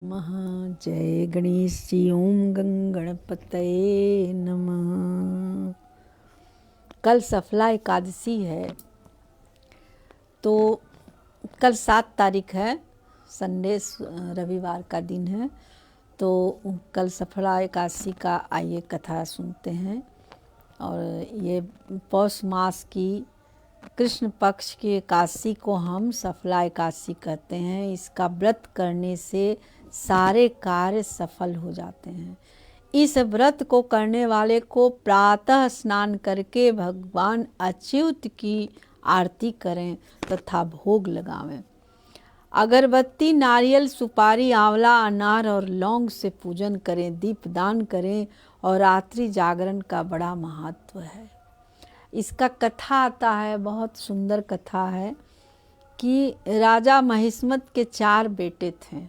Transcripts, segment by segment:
महा जय गणेश जी। ओम गणपतये नमः। कल सफला एकादशी है, तो कल 7 तारीख है, संडे रविवार का दिन है। तो कल सफला एकादशी का आइए कथा सुनते हैं। और ये पौष मास की कृष्ण पक्ष की एकादशी को हम सफला एकादशी कहते हैं। इसका व्रत करने से सारे कार्य सफल हो जाते हैं। इस व्रत को करने वाले को प्रातः स्नान करके भगवान अच्युत की आरती करें तथा भोग लगावें। अगरबत्ती, नारियल, सुपारी, आंवला, अनार और लौंग से पूजन करें, दीपदान करें। और रात्रि जागरण का बड़ा महत्व है। इसका कथा आता है, बहुत सुंदर कथा है कि राजा महिष्मत के 4 बेटे थे।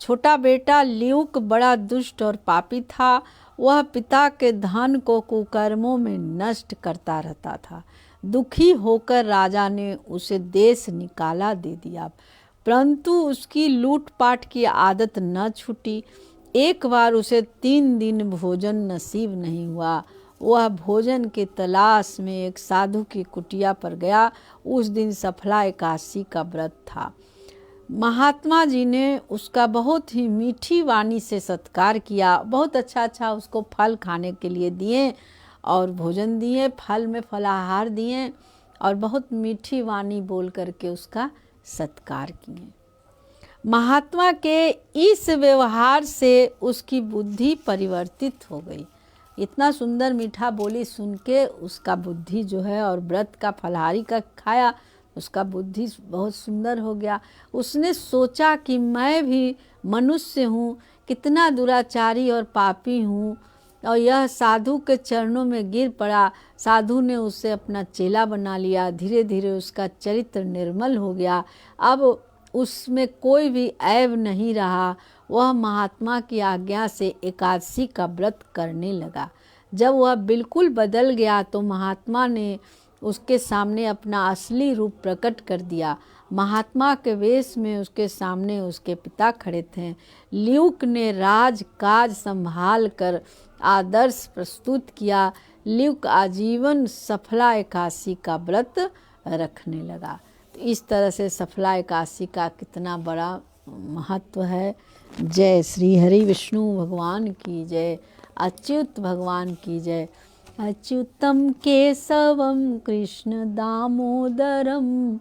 छोटा बेटा ल्यूक बड़ा दुष्ट और पापी था। वह पिता के धन को कुकर्मों में नष्ट करता रहता था। दुखी होकर राजा ने उसे देश निकाला दे दिया, परंतु उसकी लूटपाट की आदत न छूटी। एक बार उसे 3 दिन भोजन नसीब नहीं हुआ। वह भोजन के तलाश में एक साधु की कुटिया पर गया। उस दिन सफला एकादशी का व्रत था। महात्मा जी ने उसका बहुत ही मीठी वाणी से सत्कार किया। बहुत अच्छा उसको फल खाने के लिए दिए और भोजन दिए, फल में फलाहार दिए और बहुत मीठी वाणी बोल करके उसका सत्कार किए। महात्मा के इस व्यवहार से उसकी बुद्धि परिवर्तित हो गई। इतना सुंदर मीठा बोली सुन के उसका बुद्धि जो है, और व्रत का फलाहारी का खाया, उसका बुद्धि बहुत सुंदर हो गया। उसने सोचा कि मैं भी मनुष्य हूँ, कितना दुराचारी और पापी हूँ। और यह साधु के चरणों में गिर पड़ा। साधु ने उसे अपना चेला बना लिया। धीरे धीरे उसका चरित्र निर्मल हो गया। अब उसमें कोई भी ऐब नहीं रहा। वह महात्मा की आज्ञा से एकादशी का व्रत करने लगा। जब वह बिल्कुल बदल गया तो महात्मा ने उसके सामने अपना असली रूप प्रकट कर दिया। महात्मा के वेश में उसके सामने उसके पिता खड़े थे। ल्यूक ने राज काज संभाल कर आदर्श प्रस्तुत किया। ल्यूक आजीवन सफला एकादशी का व्रत रखने लगा। तो इस तरह से सफला एकादशी का कितना बड़ा महत्व है। जय श्री हरि विष्णु भगवान की जय, अच्युत भगवान की जय। अच्युतम केशवम कृष्ण दामोदरम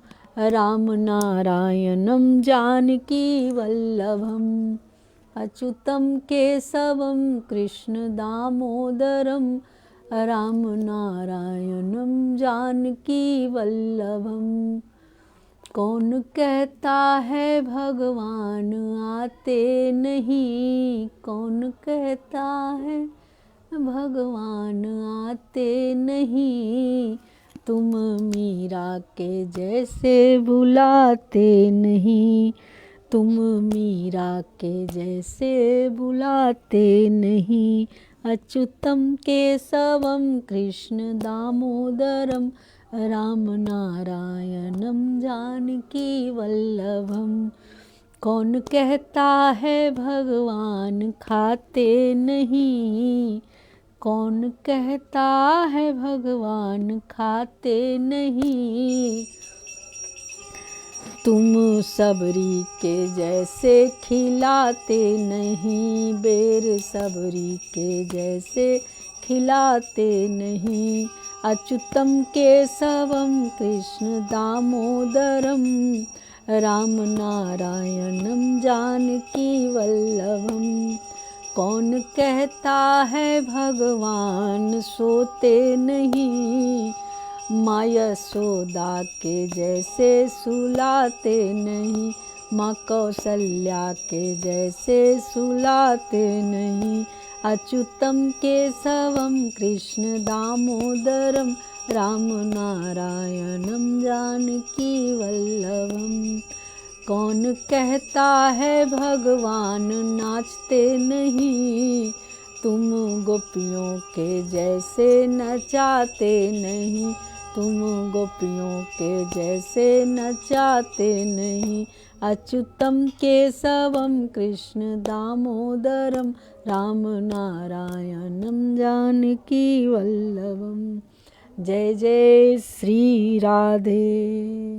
राम नारायणम जानकी वल्लभम। अच्युतम केशवम कृष्ण दामोदरम राम नारायणम जानकी वल्लभम। कौन कहता है भगवान आते नहीं, कौन कहता है भगवान आते नहीं। तुम मीरा के जैसे बुलाते नहीं, तुम मीरा के जैसे बुलाते नहीं। अच्युतम केशवम कृष्ण दामोदरम राम नारायणम जानकी वल्लभम। कौन कहता है भगवान खाते नहीं, कौन कहता है भगवान खाते नहीं। तुम सबरी के जैसे खिलाते नहीं, बेर सबरी के जैसे खिलाते नहीं। अच्युतम केशवम कृष्ण दामोदरम राम नारायणम जानकी वल्लभम। कौन कहता है भगवान सोते नहीं, माँ यशोदा के जैसे सुलाते नहीं। माँ कौशल्या के जैसे सुलाते नहीं। अच्युतम केशवम कृष्ण दामोदरम राम नारायणम जानकी वल्लभम। कौन कहता है भगवान नाचते नहीं, तुम गोपियों के जैसे नचाते नहीं। तुम गोपियों के जैसे नचाते नहीं। अच्युतं केशवं कृष्ण दामोदरं रामनारायणं जानकी वल्लभं। जय जय श्री राधे।